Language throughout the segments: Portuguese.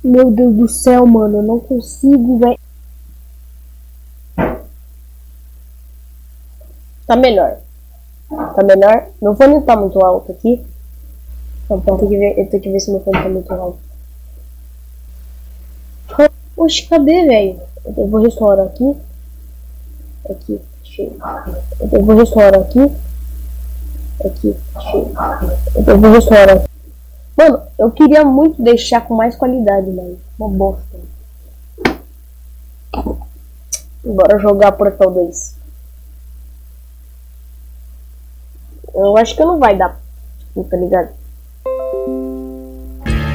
Meu Deus do céu, mano, eu não consigo, velho. Tá melhor. Tá melhor? Meu fone não tá muito alto aqui. Então, eu tenho que ver se meu fone tá muito alto. Oxe, cadê, velho? Eu vou restaurar aqui. Aqui, cheio. Eu vou restaurar aqui. Aqui, cheio. Eu vou restaurar aqui. Mano, eu queria muito deixar com mais qualidade, mano. Uma bosta. Bora jogar Portal 2. Eu acho que não vai dar. Tá ligado?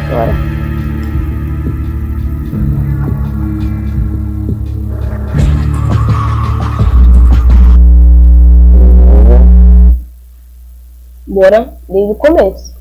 Bora. Bora desde o começo.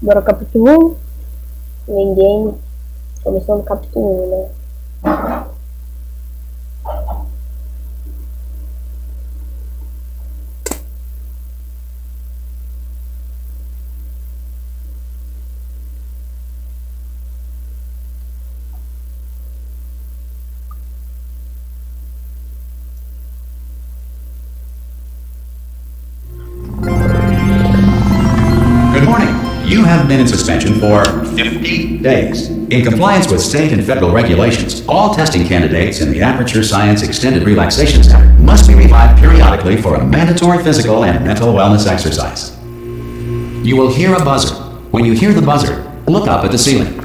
Bora capítulo 1. Ninguém. Começando o capítulo 1, né? Good morning. You have been in suspension for 50 days. In compliance with state and federal regulations, all testing candidates in the Aperture Science Extended Relaxation Center must be revived periodically for a mandatory physical and mental wellness exercise. You will hear a buzzer. When you hear the buzzer, look up at the ceiling.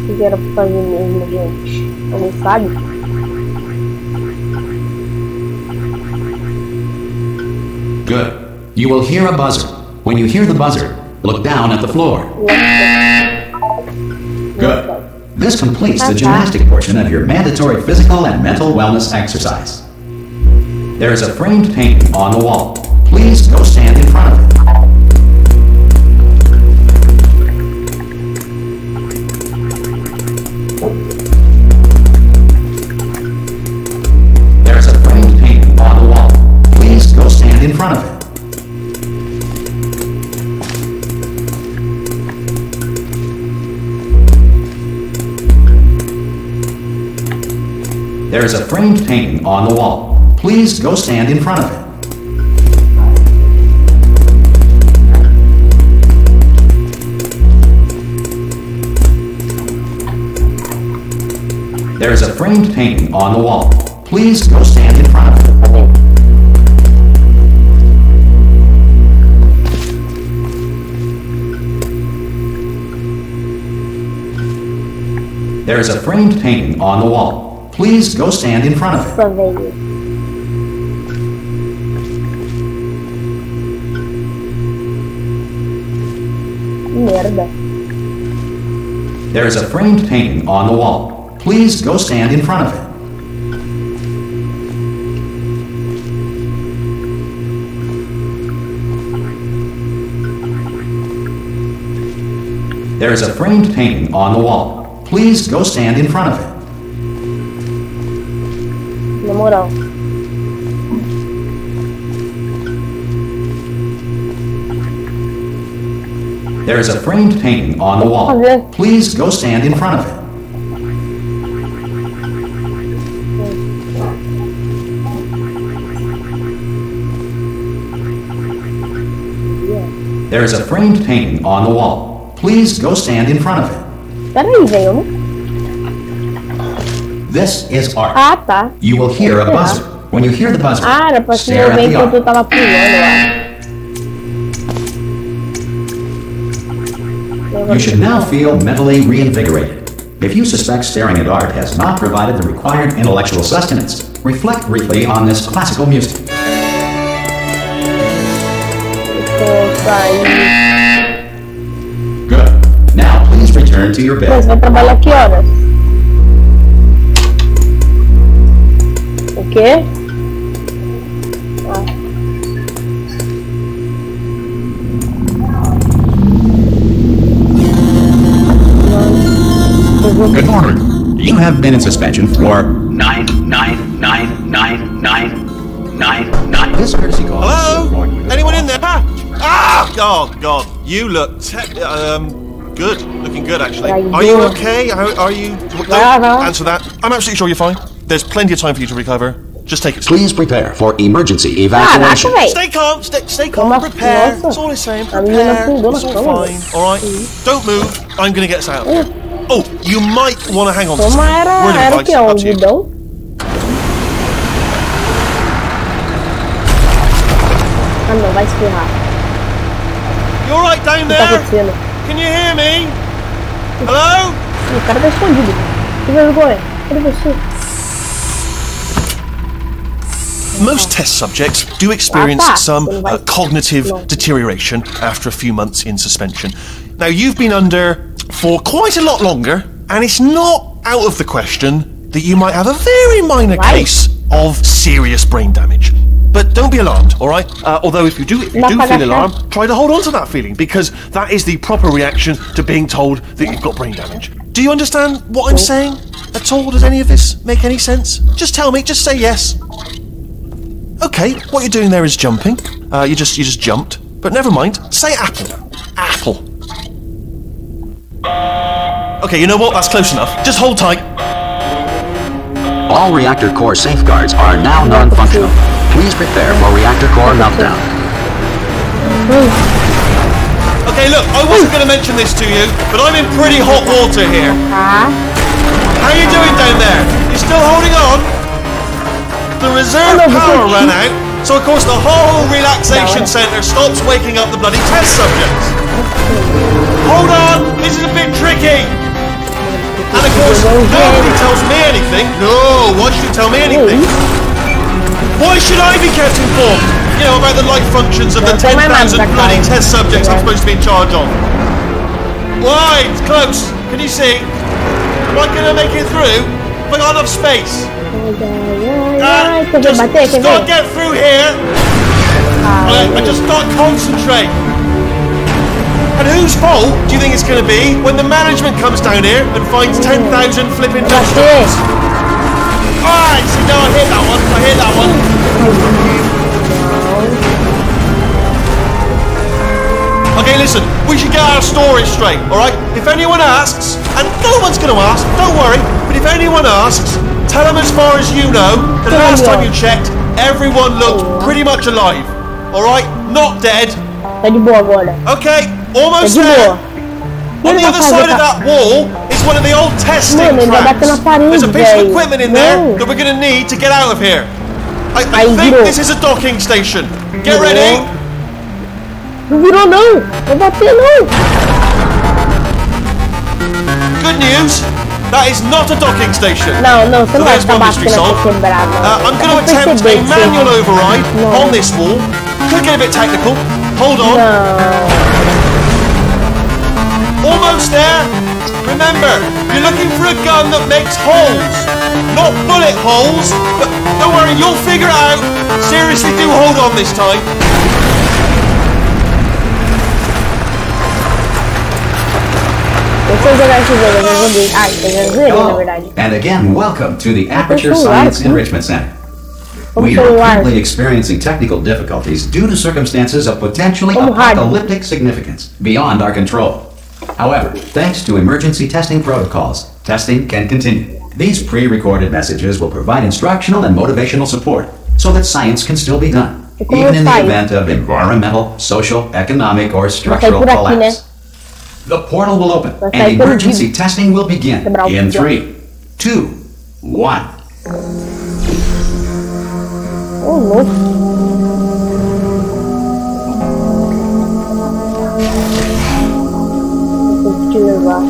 O que era pra fazer mesmo, gente? Alguém sabe? Good. You will hear a buzzer. When you hear the buzzer, look down at the floor. Good. This completes the gymnastic portion of your mandatory physical and mental wellness exercise. There is a framed painting on the wall. Please go stand in front of it. There is a framed painting on the wall. Please go stand in front of it. There is a framed painting on the wall. Please go stand in front of it. There is a framed painting on the wall. Please go stand in front of it. There is a framed painting on the wall. Please go stand in front of it. Merda. There is a framed painting on the wall. Please go stand in front of it. There is a framed painting on the wall. Please go stand in front of it. Na moral. There is a framed painting on the wall. Please go stand in front of it. There is a framed painting on the wall. Please go stand in front of it. Peraí, velho. This is art. Ah, tá. You will hear a buzzer. When you hear the buzzer, Ah, era pra stare eu at ver the enquanto eu art. tava pulando lá. You should now feel mentally reinvigorated. If you suspect staring at art has not provided the required intellectual sustenance, reflect briefly on this classical music. Good. Now please return to your Mas bed. vai trabalhar que horas? O quê? Good morning. You have been in suspension for 9999999. This courtesy call. Hello? Anyone in there? Ah! Oh, God. You look good. Looking good, actually. Are you okay? Are you... Don't answer that. I'm absolutely sure you're fine. There's plenty of time for you to recover. Just take it slow. Please prepare for emergency evacuation. Stay calm. Stay calm. Prepare. That's all it's saying. Prepare. It's all fine. All right? Don't move. I'm going to get us out of here. Oh, you might want to hang on to something. Era que é um guidão? Ah, não, vai espirrar. You all right down O que tá there? acontecendo? Can you hear me? Hello? O cara tá escondido. Que vergonha. Cadê você? Most test subjects do experience some cognitive deterioration after a few months in suspension. Now, you've been under for quite a lot longer, and it's not out of the question that you might have a very minor case of serious brain damage. But don't be alarmed, all right? Although if you do feel alarmed, try to hold on to that feeling, because that is the proper reaction to being told that you've got brain damage. Do you understand what I'm saying at all? Does any of this make any sense? Just tell me, just say yes. Okay, what you're doing there is jumping. You just jumped. But never mind. Say apple. Apple. Okay, you know what? That's close enough. Just hold tight. All reactor core safeguards are now non-functional. Please prepare for reactor core meltdown. Okay, look, I wasn't going to mention this to you, but I'm in pretty hot water here. How you doing down there? You still holding on? The reserve power ran out, so of course the whole relaxation centre stops waking up the bloody test subjects. Hold on, this is a bit tricky. And of course, nobody tells me anything. No, why should you tell me anything? Why should I be kept informed? You know, about the life functions of the 10,000 bloody test subjects I'm supposed to be in charge of. Why? It's close. Can you see? Am I going to make it through? Have I got enough space? Just can't get through here. I just can't concentrate. And whose fault do you think it's going to be when the management comes down here and finds 10,000 flipping vegetables? Alright, see, no, I hit that one. I hit that one. Okay, listen, we should get our story straight, alright? If anyone asks, and no one's going to ask, don't worry, but if anyone asks, tell them as far as you know, the last time you checked, everyone looked pretty much alive. Alright? Not dead. Tá de boa agora. Okay, almost there. On the other side of that wall is one of the old testing tracks. There's a piece of equipment in there that we're going to need to get out of here. I think this is a docking station. Get ready. Não virou não. Vou bater não. Good news. That is not a docking station. Não, você não vai There's ficar one mystery batendo solved. até quebrar, não. I'm going to attempt a manual override on this wall. Could get a bit technical. Hold on. Almost there. Remember, you're looking for a gun that makes holes. Not bullet holes, but don't worry, you'll figure it out. Seriously, do hold on this time. Hello, and again, welcome to the Aperture Science Enrichment Center. We are currently experiencing technical difficulties due to circumstances of potentially apocalyptic significance beyond our control. However, thanks to emergency testing protocols, testing can continue. These pre-recorded messages will provide instructional and motivational support so that science can still be done, even in the event of environmental, social, economic, or structural collapse. The portal will open, and emergency testing will begin in 3, 2, 1. Oh, louco.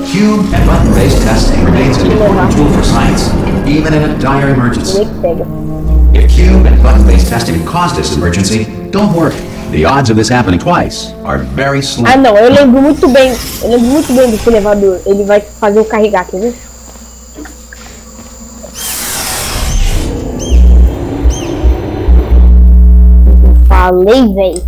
Cube and button-based testing remains an important tool for science, even in a dire emergency. If cube and button-based testing caused this emergency, don't worry. The odds of this happening twice are very slim. Ah, não, eu lembro muito bem desse elevador. Ele vai fazer eu carregar, quer ver? Falei, véi.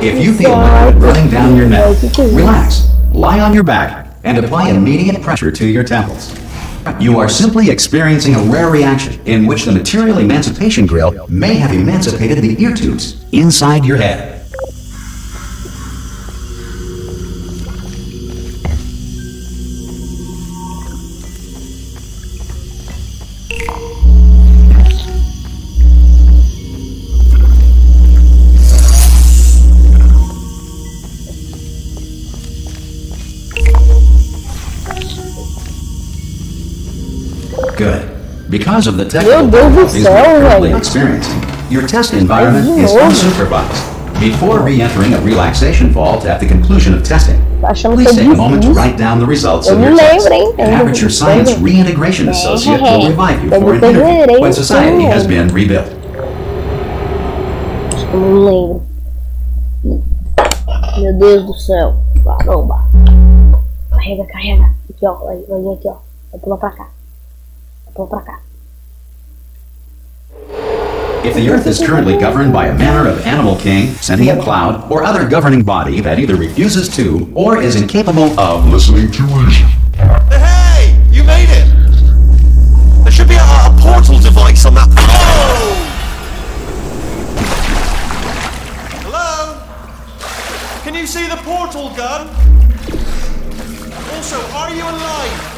If you feel liquid running down your neck, relax, lie on your back, and apply immediate pressure to your temples. You are simply experiencing a rare reaction in which the material emancipation grill may have emancipated the ear tubes inside your head. Good. Because of the technical difficulties we're currently experiencing, your test environment is unsupervised. Before re-entering a relaxation vault at the conclusion of testing, please take a moment to write down the results of your test. An Aperture Science Reintegration Associate will revive you for an interview when society has been rebuilt. Meu Deus do céu. Caramba. Carrega, carrega. Aqui, ó. Vai aqui, ó. Vai pular pra cá. If the Earth is currently governed by a manner of animal king, sentient cloud, or other governing body that either refuses to or is incapable of listening to reason. Hey! You made it! There should be a portal device on that. Oh! Hello? Can you see the portal gun? Also, are you alive?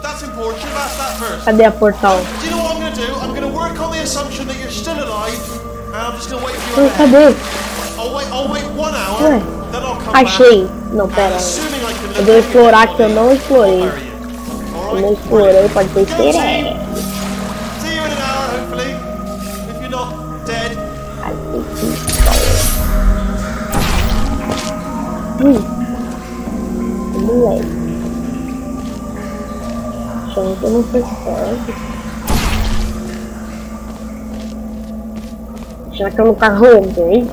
That's important. Should have asked that first. Cadê a portal? Do you know what I'm going to do? I'm going to work on the assumption that you're still alive, and I'm just going to wait for you. Cadê? I'll wait 1 hour, Ué, then I'll come achei. back. Não, pera. Assuming I can Eu vou explorar que eu não explorei. Alright? Eu não explorei, pode ter See you in interesse. an hour, hopefully. If you're not dead. Moleque. Achando que eu não sei certo. Achando que eu não carrego, hein?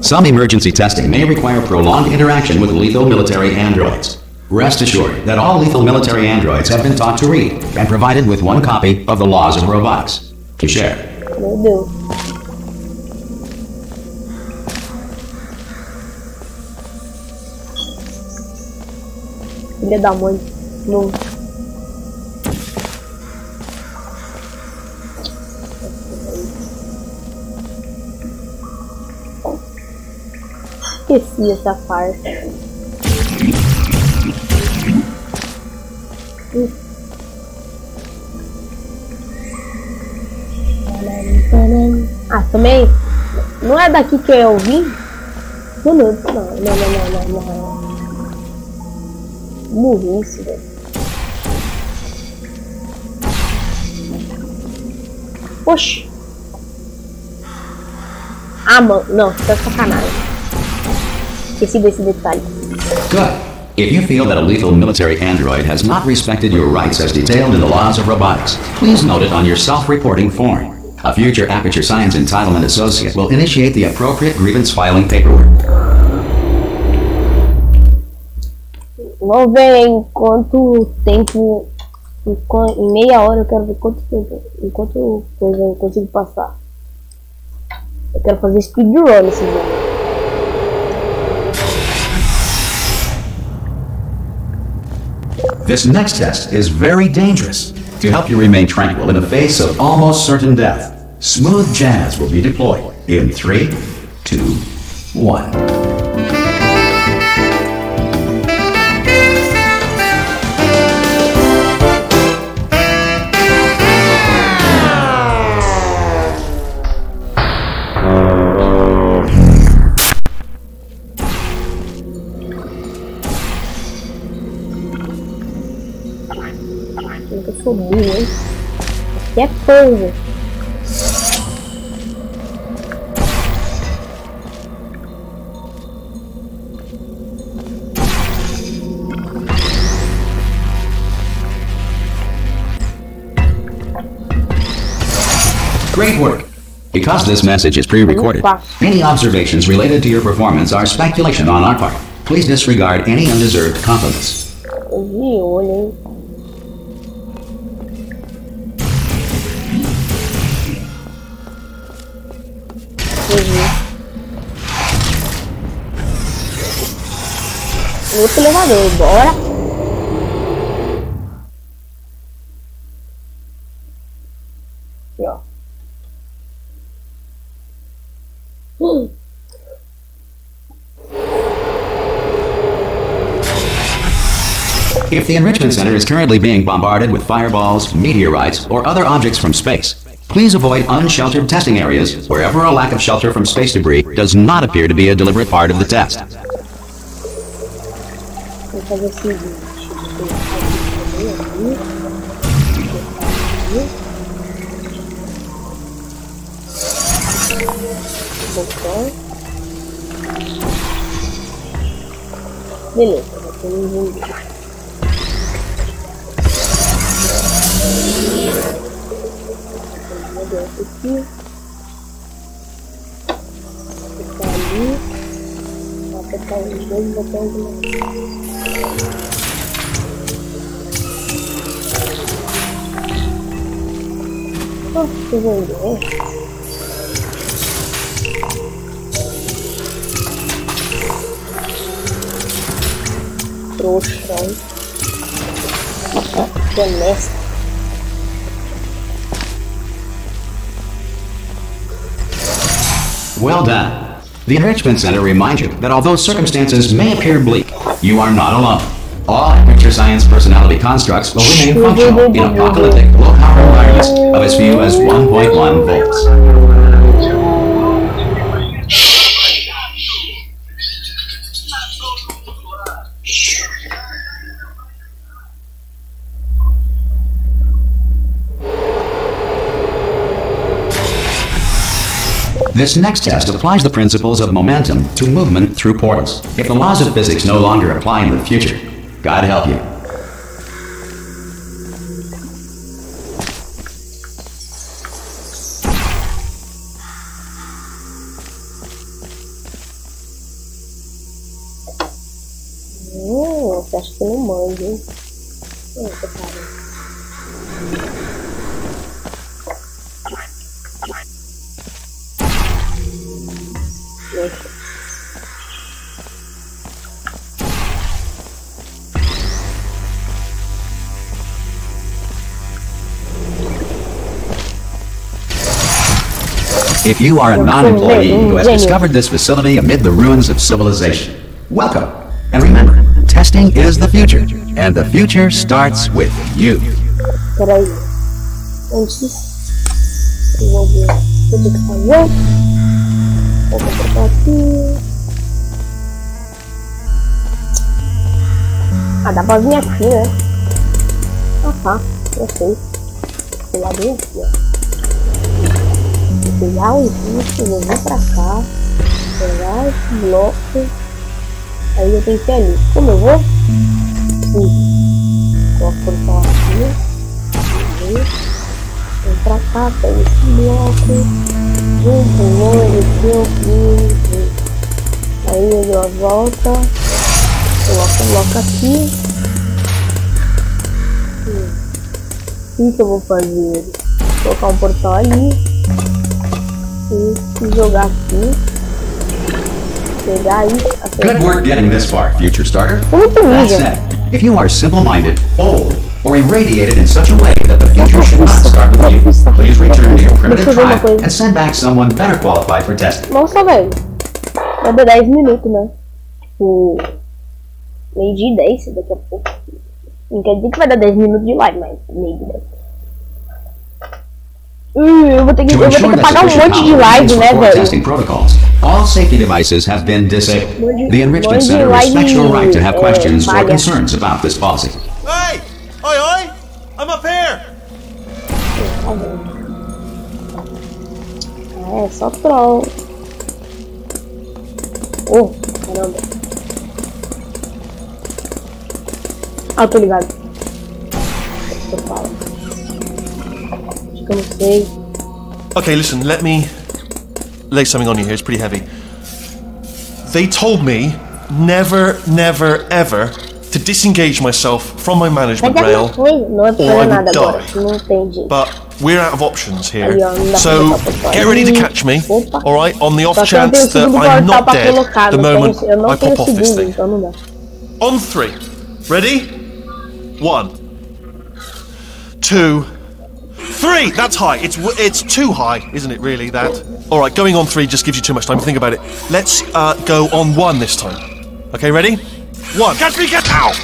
Some emergency testing may require prolonged interaction with lethal military androids. Rest assured that all lethal military androids have been taught to read and provided with one copy of the Laws of Robotics to share. Meu Deus. Filha da mãe. Não. Esqueci essa parte. Ah, também não é daqui que eu vim? Não. Burrice, velho. Oxi. Ah, mano, não, tá sacanagem. Esqueci desse detalhe. Good. If you feel that a lethal military android has not respected your rights as detailed in the Laws of Robotics, please note it on your self-reporting form. A future Aperture Science Entitlement Associate will initiate the appropriate grievance filing paperwork. Vamos ver em quanto tempo. Em meia hora eu quero ver quanto tempo. Em quanto coisa eu consigo passar. Eu quero fazer speedrun nesse jogo. This next test is very dangerous. To help you remain tranquil in the face of almost certain death, smooth jazz will be deployed in 3, 2, 1. Eu sou burro, hein? Aqui é coisa. Great work! Because this message is pre-recorded, any observations related to your performance are speculation on our part. Please disregard any undeserved compliments. Olha, outro elevador, bora. Aqui, ó. If the Enrichment Center is currently being bombarded with fireballs, meteorites, or other objects from space, please avoid unsheltered testing areas wherever a lack of shelter from space debris does not appear to be a deliberate part of the test. Vou fazer o seguinte, beleza, já temos um aqui. Ficar ali. Vou apertar os dois botões de novo. Que vergonha. Trouxa, hein? Que honesta. Well done. The Enrichment Center reminds you that although circumstances may appear bleak, you are not alone. All amateur science personality constructs will remain functional in apocalyptic low-power environments of as few as 1.1 volts. This next test applies the principles of momentum to movement through portals. If the laws of physics no longer apply in the future, God help you. Acho que não manda, hein? If you are a non-employee who has discovered this facility amid the ruins of civilization, welcome. And remember, testing is the future, and the future starts with you. Peraí. Antes, eu vou ver tudo que fazer. Vou colocar aqui. Ah, dá pra vir aqui, né? Ah, tá. Eu sei. Vou lá bem aqui, ó. Vou pegar o disco, vou vir pra cá. Pegar esse bloco. Aí eu tenho que ir ali. Como eu vou? Sim. Coloco o portal aqui. Vem pra cá, pega esse bloco. Vem, aqui. Aí eu dou a volta. Coloca aqui. O que eu vou fazer? Colocar um portal ali. E jogar aqui. Pegar isso. Good work getting this far, future starter. Muito That lindo. said, if you are simple-minded, bold, or irradiated in such a way that the future should not start with you, please return to your primitive tribe and send back someone better qualified for testing. Nossa, velho. Vai dar 10 minutos, né? Tipo, meio-dia e 10 daqui a pouco. Não quer dizer que vai dar 10 minutos de live, mas meio-dia e 10. Eu vou ter que pagar um monte de live, né, velho? Testing protocols. All safety devices have been disabled. The Enrichment Center respects your right to have questions or concerns about this policy. Hey! Oi, oi! I'm up here! É, só troll. Oh, caramba. Ah, eu tô ligado. O que eu falo? Acho que eu não sei. Okay, listen, let me lay something on you here. It's pretty heavy. They told me never, never, ever to disengage myself from my management rail, Não é or pra I nada would agora. die. Não entendi. But we're out of options here, Aí, ó, não dá so pra botar get ready to catch me. Opa. All right, on the off Só que eu não tenho chance that segundo I'm portal not pra dead colocar. the moment Eu não I tenho pop off this segundo, thing. então não dá. On 3. Ready? 1, 2, 3. That's high. It's too high, isn't it? Really? That. All right. Going on 3 just gives you too much time to think about it. Let's go on 1 this time. Okay. Ready? 1. Catch me! Get out!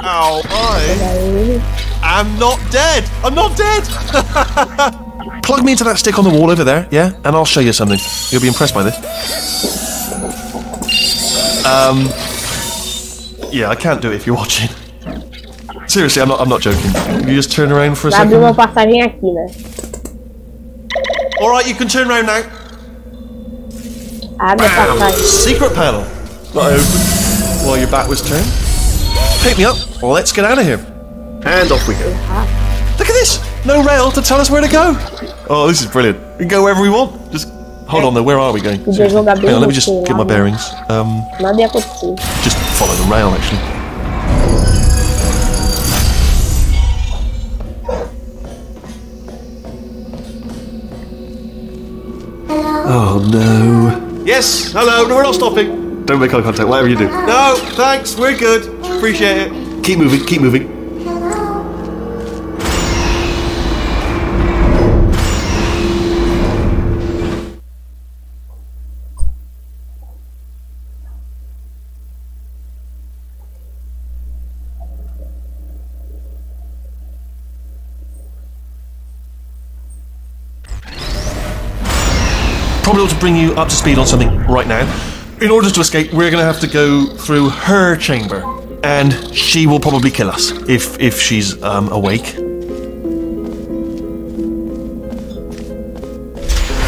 Ow! I'm not dead. I'm not dead. Plug me into that stick on the wall over there, yeah, and I'll show you something. You'll be impressed by this. Yeah, I can't do it if you're watching. Seriously, I'm not joking. You just turn around for a Vai abrir uma second. passagem aqui, né? Alright, you can turn around now. Abre a Bam! passagem. Secret panel. Not open while your back was turned. Pick me up. Let's get out of here. And off we go. Look at this. No rail to tell us where to go. Oh, this is brilliant. We can go wherever we want. Just hold on though. Where are we going? Podia jogar bem Hang on, let me no just celular, get my né? bearings. Nada ia acontecer. Just follow the rail actually. Oh no. Yes, hello, no, we're not stopping. Don't make eye contact, whatever you do. No, thanks, we're good. Appreciate it. Keep moving, keep moving. Probably ought to bring you up to speed on something right now. In order to escape, we're going to have to go through her chamber, and she will probably kill us if she's awake.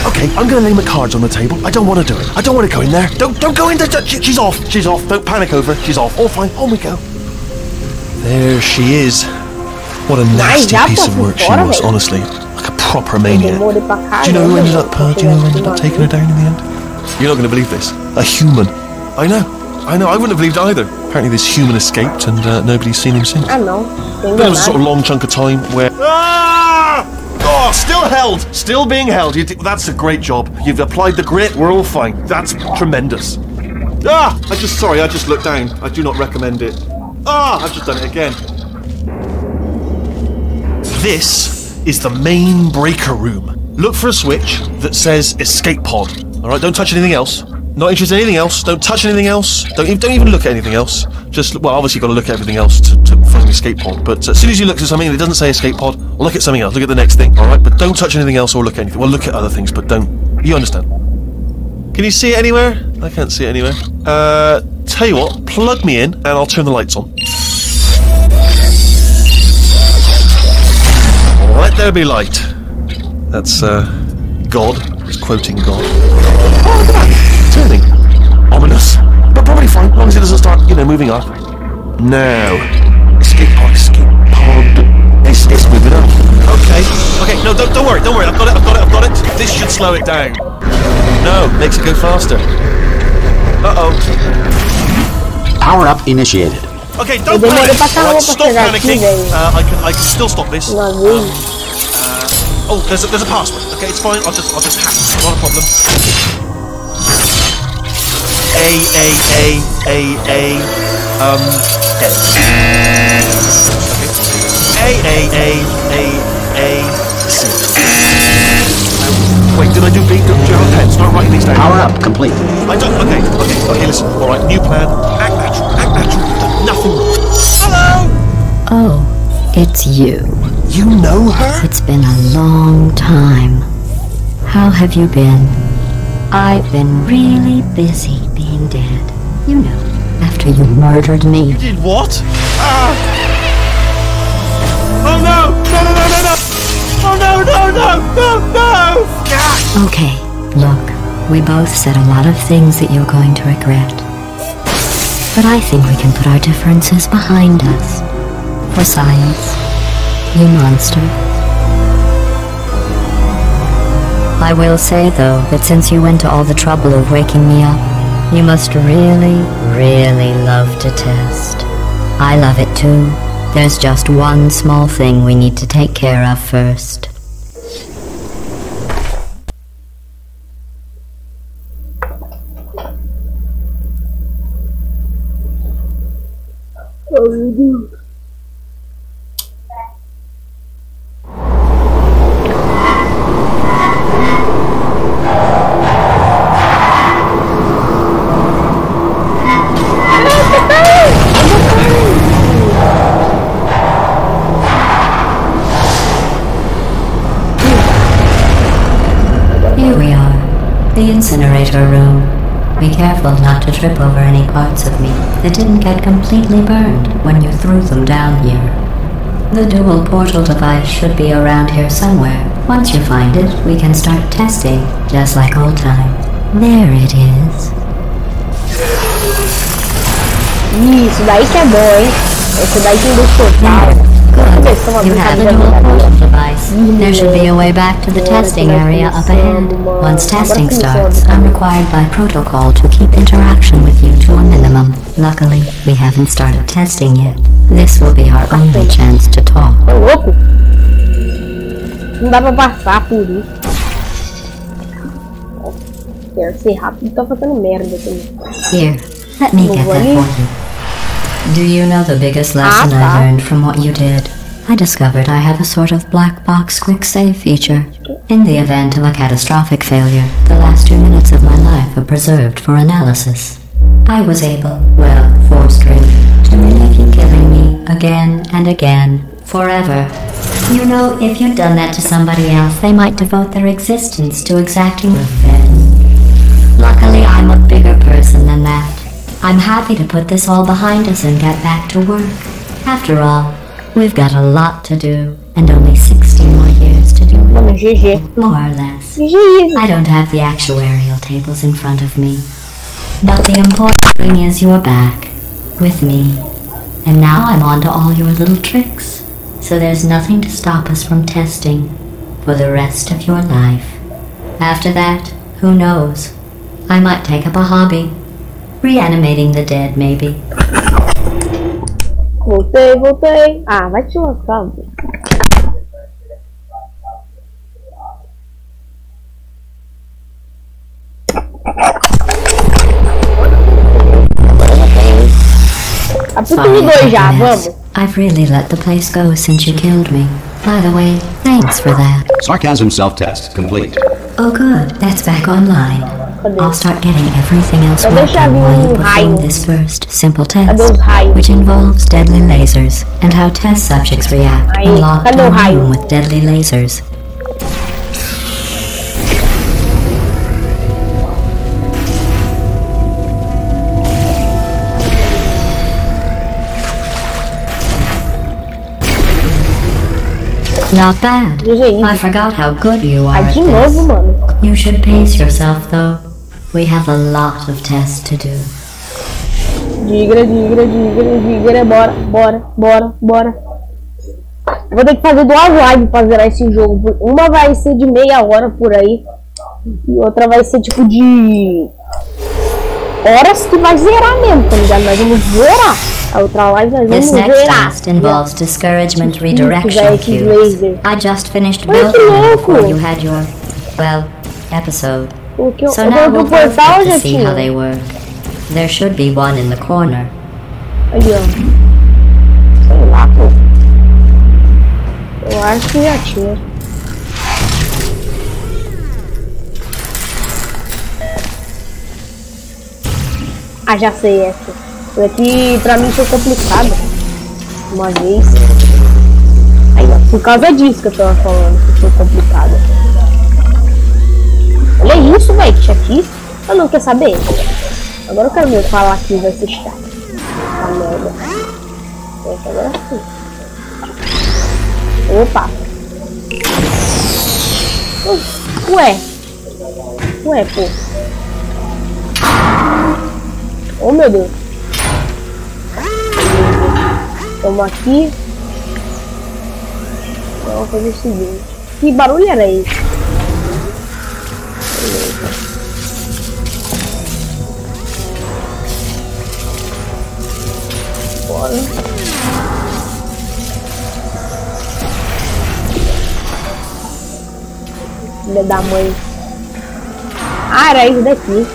Okay, I'm going to lay my cards on the table. I don't want to do it. I don't want to go in there. Don't go in there. She's off. She's off. Don't panic over. She's off. All fine. On we go. There she is. What a nasty piece of work she was, honestly. Like a proper maniac. Do you know who ended up taking her down in the end? You're not going to believe this. A human. I know. I wouldn't have believed it either. Apparently this human escaped and nobody's seen him since. Ah, não. There was a sort of long chunk of time where... Ah! Oh, still held. Still being held. That's a great job. You've applied the grit. We're all fine. That's tremendous. Ah! I just looked down. I do not recommend it. Ah! I've just done it again. This is the main breaker room. Look for a switch that says escape pod. Alright, don't touch anything else. Not interested in anything else. Don't touch anything else. Don't even look at anything else. Just, well, obviously you've got to look at everything else to find the escape pod. But as soon as you look at something and it doesn't say escape pod, well, look at something else. Look at the next thing, alright? But don't touch anything else or look at anything. Well, look at other things, but don't. You understand? Can you see it anywhere? I can't see it anywhere. Tell you what, plug me in and I'll turn the lights on. Let there be light. That's, God. He's quoting God. Oh, look at that. Turning. Ominous. But probably fine, as long as it doesn't start, moving up. Now. Escape pod. It's moving up. Okay. No, don't worry. I've got it. This should slow it down. No, makes it go faster. Uh-oh. Power up initiated. Okay, don't panic. Alright, stop panicking. I can still stop this. Oh, there's a password. Okay, it's fine. I'll just hack it. Not a problem. Wait, did I do B? Do you have a pen? Start writing these down. Power up complete. I don't. Okay. Listen. All right, new plan. Act natural. Done nothing wrong. Hello. Oh, it's you. You know her? It's been a long time. How have you been? I've been really busy being dead. You know, after you murdered me. You did what? Oh no! No! Oh no! God. Okay, look, we both said a lot of things that you're going to regret. But I think we can put our differences behind us. For science, you monster. I will say, though, that since you went to all the trouble of waking me up, you must really, really love to test. I love it too. There's just one small thing we need to take care of first. Here we are, the incinerator room. Be careful not to trip over any parts of me that didn't get completely burned when you threw them down here. The dual portal device should be around here somewhere. Once you find it, we can start testing, just like old times. There it is. Isso daí que é bom, hein? Esse daí tem do portal. Good. You have the dual portal device. There should be a way back to the testing area up ahead. Once testing starts, I'm required by protocol to keep interaction with you to a minimum. Luckily, we haven't started testing yet. This will be our only chance to talk. Ô louco! Não dá pra passar por isso. Quero ser rápido, tá fazendo merda também. Here, let me get that for you. Do you know the biggest lesson I learned from what you did? I discovered I have a sort of black box quick save feature. In the event of a catastrophic failure, the last 2 minutes of my life are preserved for analysis. I was able, well, forced really, to mimic you killing me again and again, forever. You know, if you'd done that to somebody else, they might devote their existence to exacting revenge. Luckily, I'm a bigger person than that. I'm happy to put this all behind us and get back to work. After all, we've got a lot to do, and only 60 more years to do it. GG. More or less. GG. I don't have the actuarial tables in front of me. But the important thing is you're back, with me. And now I'm on to all your little tricks. So there's nothing to stop us from testing for the rest of your life. After that, who knows? I might take up a hobby. Reanimating the dead, maybe. Voltei. Ah, vai te lascar. Capítulo 2 já, vamos. I've really let the place go since you killed me. By the way, thanks for that. Sarcasm self-test complete. Oh good, that's back online. I'll start getting everything else worked on while you perform this first simple test, which involves deadly lasers and how test subjects react when locked in a room with deadly lasers. Not bad. I forgot how good you are at this. You should pace yourself, though. We have a lot of tests to do. Digra, bora. Eu vou ter que fazer 2 lives pra zerar esse jogo. Uma vai ser de meia hora por aí. E outra vai ser tipo de horas que vai zerar mesmo, tá ligado? Nós vamos zerar. A outra live nós vamos This next zerar. task involves discouragement Velho, redirection esses queues. laser. I just finished Olha que building them before louco. you had your, well, episode. O que eu So now do we'll portal both get já to see how tinha. they work. There should be one in the corner. Aí, ó. Sei lá, pô. Eu acho que já tinha. Ah, já sei essa. Isso aqui pra mim foi complicado. Uma vez. Aí, ó. Por causa disso que eu tava falando, que foi complicado. Olha isso, velho. Que chatice. Eu não quero saber. Agora eu quero ver falar que vai ser chato. Ah, merda. Essa agora sim. Opa. Ué. Ué, pô. Oh, meu Deus. Toma aqui. Vamos fazer o seguinte. Que barulho era esse? Bora. Filha da mãe. Ah, era isso daqui.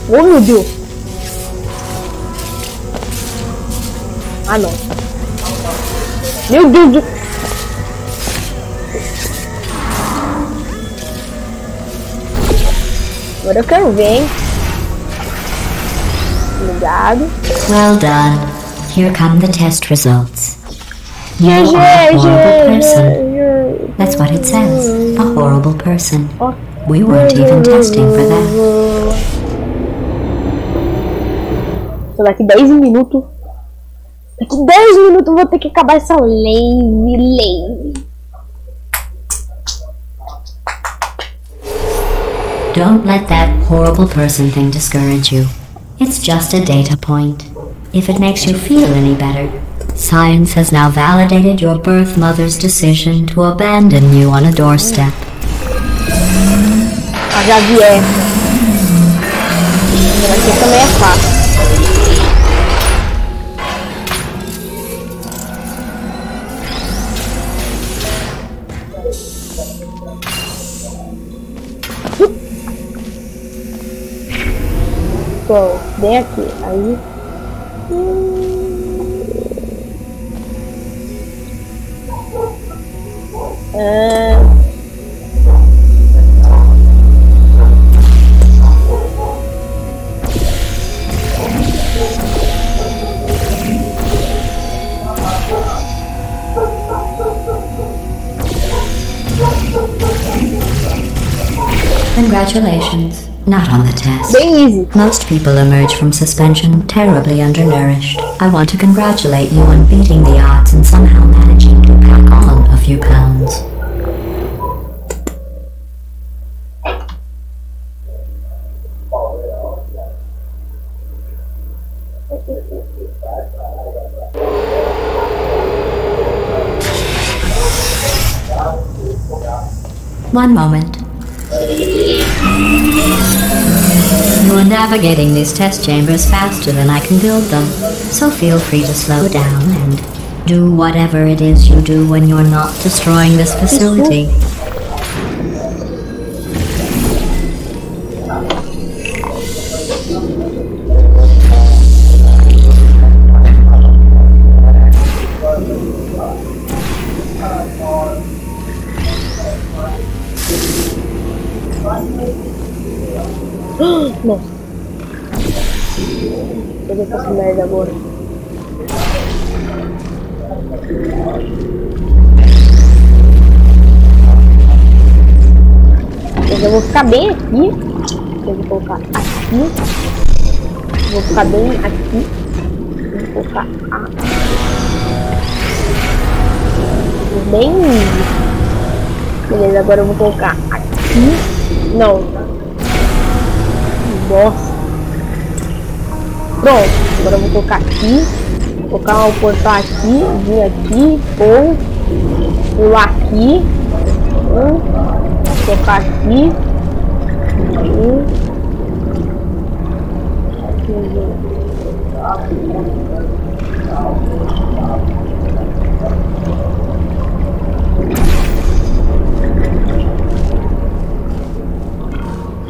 Oh, meu Deus. Ah, não. Meu Deus do... Agora eu quero ver, hein. Obrigado. Well done. Here come the test results. You are a horrible person. That's what it says. A horrible person. We weren't even testing for that. Então daqui 10 minutos. Daqui 10 minutos eu vou ter que acabar essa live. Don't let that horrible person thing discourage you. It's just a data point. If it makes you feel any better, science has now validated your birth mother's decision to abandon you on a doorstep. Ah, já vi essa. Essa aqui também é fácil. Bom, bem aqui, aí. Congratulations. Not on the test. Bem easy. Most people emerge from suspension terribly undernourished. I want to congratulate you on beating the odds and somehow managing to pack on a few pounds. One moment. You are navigating these test chambers faster than I can build them, so feel free to slow down and do whatever it is you do when you're not destroying this facility. Nossa. Deixa eu ver essa merda agora. Eu vou ficar bem aqui. Eu vou colocar aqui. Vou ficar bem aqui. Vou colocar aqui. Bem. Beleza, agora eu vou colocar aqui. Não. Nossa. Pronto, agora eu vou colocar aqui. Colocar o portal aqui, vir aqui, pular aqui, colocar aqui,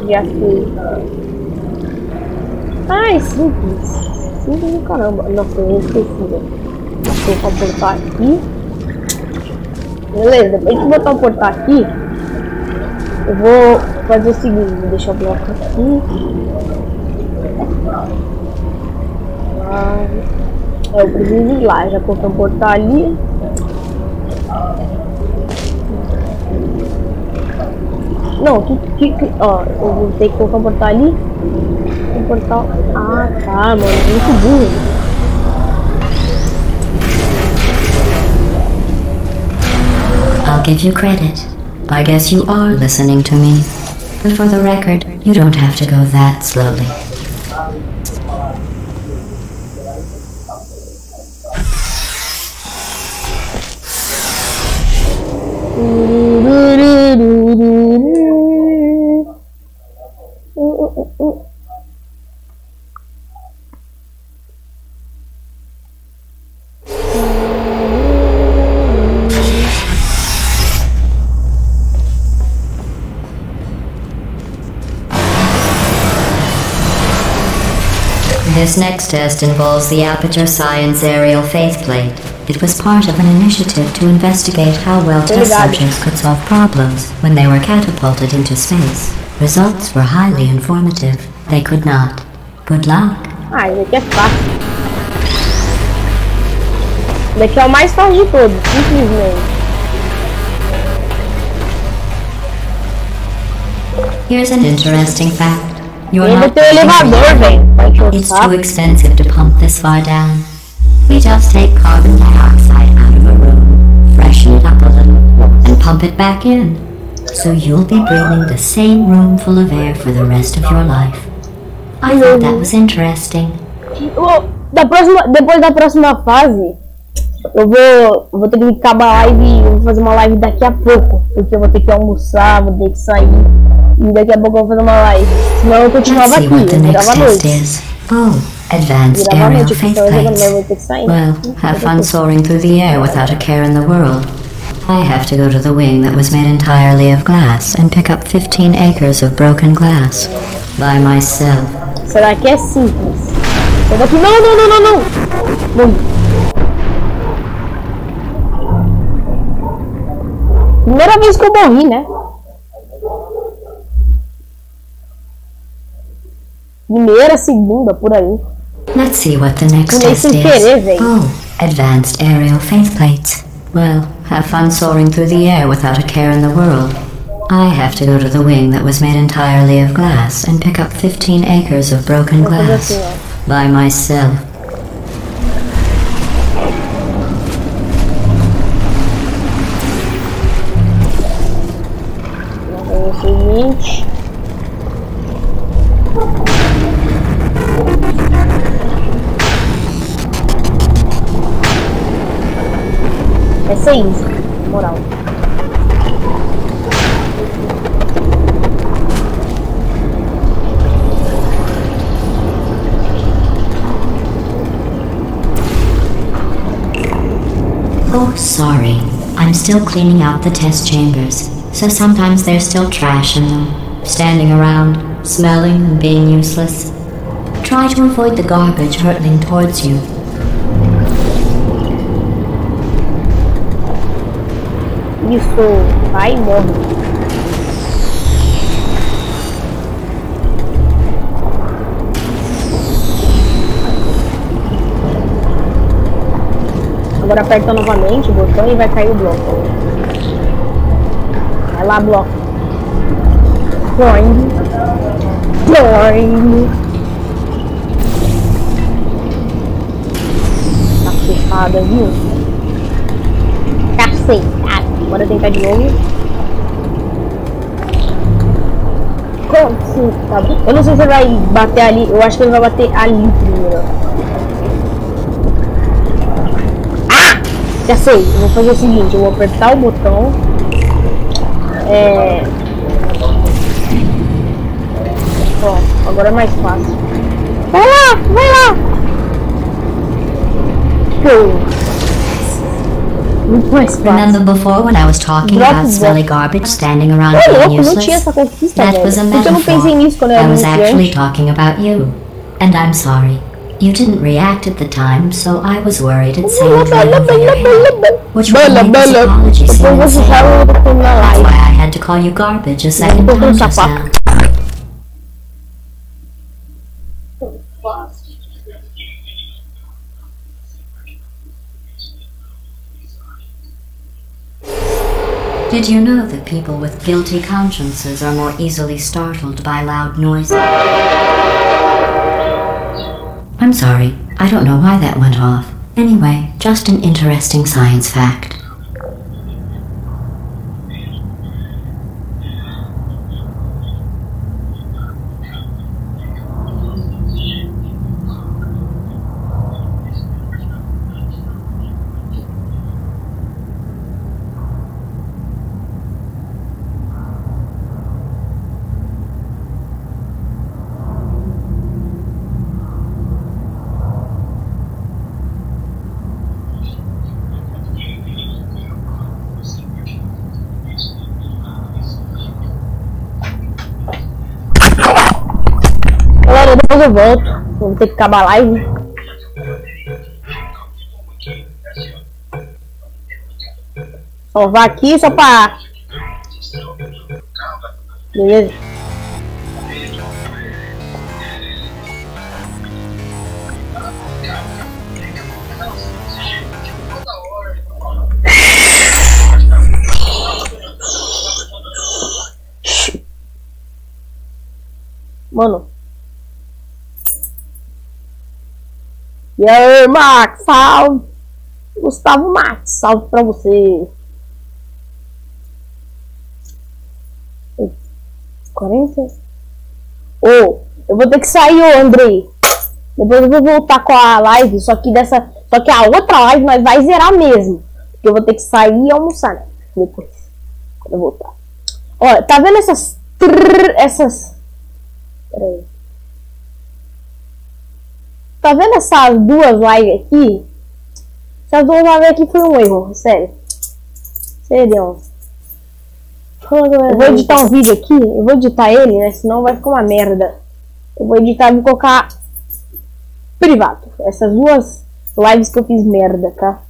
e assim. Ai, simples. Simples do caramba. Nossa, eu esqueci. Vou colocar o portal aqui. Beleza, depois de botar o portal aqui, eu vou fazer o seguinte, vou deixar o bloco aqui. Eu preciso ir lá, já coloquei o portal ali. Não, ó, eu vou ter que colocar o portal ali. O portal. Ah, tá, mano, muito burro. I'll give you credit. I guess you are listening to me. But for the record, you don't have to go that slowly. This next test involves the Aperture Science Aerial Faceplate. It was part of an initiative to investigate how well test subjects could solve problems when they were catapulted into space. Results were highly informative. They could not. Good luck. Ah, isso aqui é fácil. Isso daqui é o mais fácil de todos, simplesmente. Here's an interesting fact. You're Ainda not tem o elevador, velho. It's too expensive to pump this far down. We just take carbon dioxide out of a room, freshen it up a little, and pump it back in. So you'll be breathing the same room full of air for the rest of your life. I thought that was interesting. Depois da próxima fase, eu vou ter que acabar a live e vou fazer uma live daqui a pouco. Porque eu vou ter que almoçar, vou ter que sair. E daqui a pouco eu vou fazer uma live. Senão eu continuava aqui, eu virava a noite. Oh, advanced aerial faceplates. Well, have fun soaring through the air without a care in the world. I have to go to the wing that was made entirely of glass and pick up 15 acres of broken glass. By myself. Será que é simples? Sai daqui. Não. Primeira vez que eu morri, né? Primeira, segunda, por aí. Let's see what the next test is. Oh, advanced aerial faceplates. Well, have fun soaring through the air without a care in the world. I have to go to the wing that was made entirely of glass and pick up 15 acres of broken glass. By myself. É o seguinte. Essa é isso, moral. Oh, sorry. I'm still cleaning out the test chambers, so sometimes there's still trash in them, standing around, smelling and being useless. Try to avoid the garbage hurtling towards you. Isso, vai e morre. Agora aperta novamente o botão e vai cair o bloco. Vai lá, bloco. Boing. Tá fechada, viu? Cacetado. Bora tentar de novo. Eu não sei se ele vai bater ali. Eu acho que ele vai bater ali primeiro. Já sei, eu vou fazer o seguinte, eu vou apertar o botão. Ó, agora é mais fácil. Vai lá, vai lá! Muito mais fácil. Remember before when I was talking about smelly garbage standing around being Não tinha useless? essa conquista, That was a porque eu não pensei metaphor. nisso quando eu I era was muito actually grande. talking about you. And I'm sorry. You didn't react at the time, so I was worried it sailed right over your head. Which would make this apology seem Depois você insane. já na That's live. why I had to call you garbage a second time just now. Did you know that people with guilty consciences are more easily startled by loud noises? I'm sorry, I don't know why that went off. Anyway, just an interesting science fact. Galera, depois eu volto. Vou ter que acabar a live. Salvar aqui só pra... Beleza? Mano. E aí, Max, salve! Gustavo Max, salve pra você! 40? Ô, eu vou ter que sair, ô Andrei! Depois eu vou voltar com a live, só que a outra live nós vai zerar mesmo. Porque eu vou ter que sair e almoçar, né? Depois, quando eu voltar. Olha, tá vendo essas... Pera aí. Tá vendo essas duas lives aqui? Essas duas lives aqui foi um erro, sério. Sério. Eu vou editar um vídeo aqui, eu vou editar ele, né? Senão vai ficar uma merda. Eu vou editar e vou colocar privado. Essas duas lives que eu fiz merda, tá?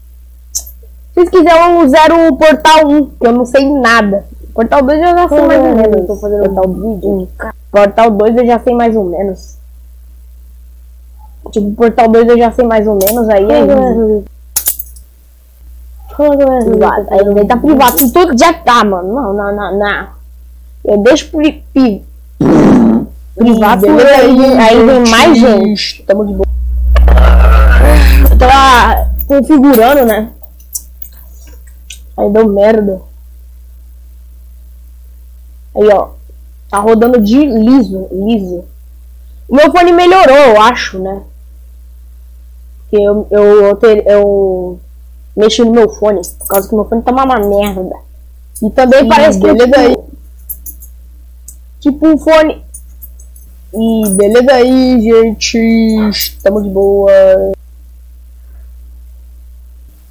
Se vocês quiserem eu zero o Portal 1, que eu não sei nada. Portal 2 eu já sei mais ou menos. Eu tô fazendo Portal vídeo. Portal 2 eu já sei mais ou menos. Tipo, Portal 2 eu já sei mais ou menos, aí privado. Aí ele tá privado, com tudo já tá, mano. Não. Eu deixo privado, aí vem mais gente. Tamo de boa. Eu tava configurando, né? Aí deu merda. Aí, ó. Tá rodando de liso. O meu fone melhorou, eu acho, né? Porque eu mexi no meu fone, por causa que meu fone tá uma merda. E também parece que beleza aí. Tipo um fone. E beleza aí, gente. Estamos de boa.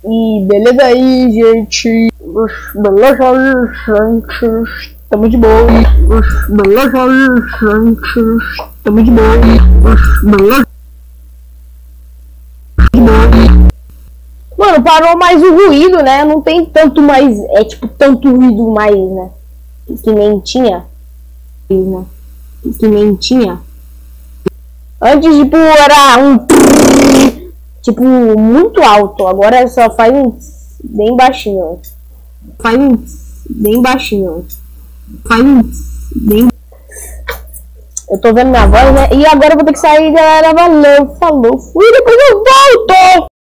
E beleza aí, gente. Beleza aí, gente. Estamos de boa. Beleza aí, gente. Estamos de boa. Beleza. Mano, parou mais o ruído, né? Não tem tanto mais. É tipo tanto ruído mais, né? Que nem tinha. Que nem tinha. Antes, tipo, era um. Tipo, muito alto. Agora só faz um bem baixinho. Faz um bem baixinho. Faz um bem. Eu tô vendo minha voz, né? E agora eu vou ter que sair, galera. Valeu, falou, fui, depois eu volto!